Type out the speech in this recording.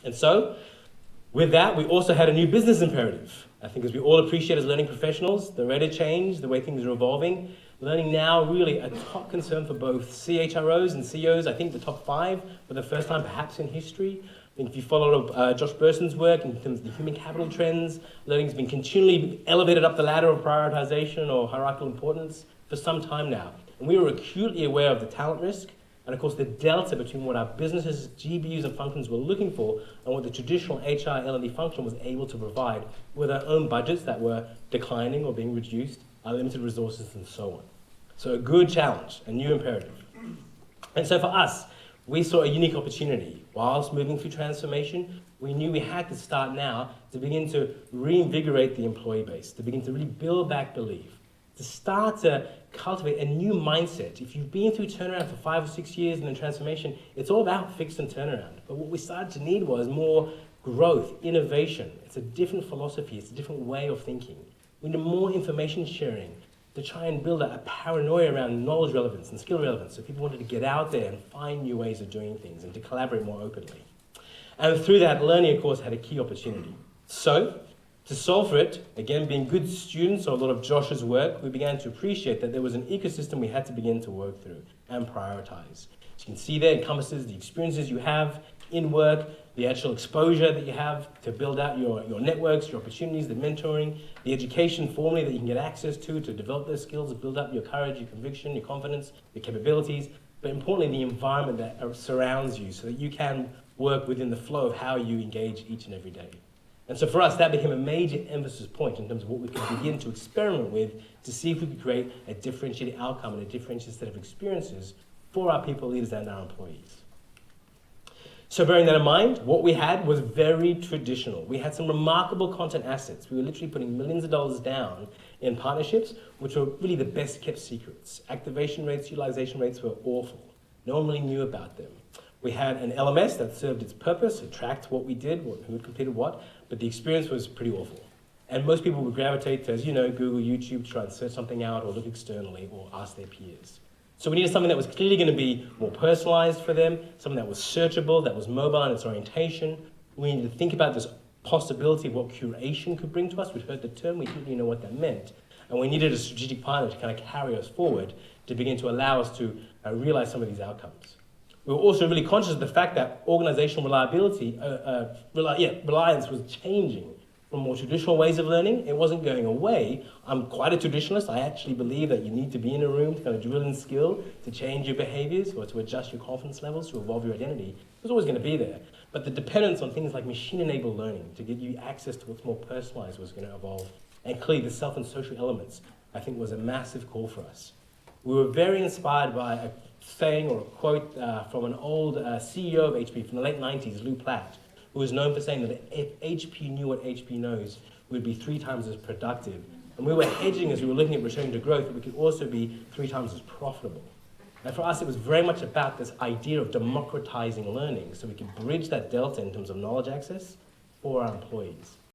And so, with that, we also had a new business imperative. I think as we all appreciate as learning professionals, the rate of change, the way things are evolving, learning now really a top concern for both CHROs and CEOs. I think the top 5 for the first time perhaps in history. I think if you follow Josh Burson's work in terms of the human capital trends, learning's been continually elevated up the ladder of prioritization or hierarchical importance for some time now. And we were acutely aware of the talent risk and of course the delta between what our businesses, GBUs and functions were looking for and what the traditional HR L&D function was able to provide with our own budgets that were declining or being reduced, our limited resources and so on. So a good challenge, a new imperative. And so for us, we saw a unique opportunity. Whilst moving through transformation, we knew we had to start now to begin to reinvigorate the employee base, to begin to really build back belief, to start to cultivate a new mindset. If you've been through turnaround for 5 or 6 years and then transformation, it's all about fix and turnaround. But what we started to need was more growth, innovation. It's a different philosophy, it's a different way of thinking. We need more information sharing to try and build a paranoia around knowledge relevance and skill relevance. So people wanted to get out there and find new ways of doing things and to collaborate more openly. And through that, learning, of course, had a key opportunity. So, to solve for it, again, being good students of a lot of Josh's work, we began to appreciate that there was an ecosystem we had to begin to work through and prioritize. As you can see there, it encompasses the experiences you have in work, the actual exposure that you have to build out your networks, your opportunities, the mentoring, the education formally that you can get access to develop those skills, build up your courage, your conviction, your confidence, your capabilities, but importantly, the environment that surrounds you so that you can work within the flow of how you engage each and every day. And so for us, that became a major emphasis point in terms of what we could begin to experiment with to see if we could create a differentiated outcome and a differentiated set of experiences for our people, leaders, and our employees. So bearing that in mind, what we had was very traditional. We had some remarkable content assets. We were literally putting millions of dollars down in partnerships, which were really the best kept secrets. Activation rates, utilization rates were awful. No one really knew about them. We had an LMS that served its purpose, it tracked what we did, who had completed what, but the experience was pretty awful. And most people would gravitate to, as you know, Google, YouTube, try and search something out or look externally or ask their peers. So we needed something that was clearly going to be more personalized for them, something that was searchable, that was mobile in its orientation. We needed to think about this possibility of what curation could bring to us. We'd heard the term, we didn't really know what that meant. And we needed a strategic partner to kind of carry us forward to begin to allow us to realize some of these outcomes. We were also really conscious of the fact that organizational reliance was changing from more traditional ways of learning. It wasn't going away. I'm quite a traditionalist. I actually believe that you need to be in a room to kind of drill in skill, to change your behaviors or to adjust your confidence levels, to evolve your identity. It's always going to be there. But the dependence on things like machine-enabled learning to get you access to what's more personalized was going to evolve. And clearly the self and social elements, I think, was a massive call for us. We were very inspired by a saying or a quote from an old CEO of HPE from the late 90s, Lou Platt, who was known for saying that if HPE knew what HPE knows, we'd be 3 times as productive. And we were hedging as we were looking at returning to growth, that we could also be 3 times as profitable. And for us, it was very much about this idea of democratizing learning so we could bridge that delta in terms of knowledge access for our employees.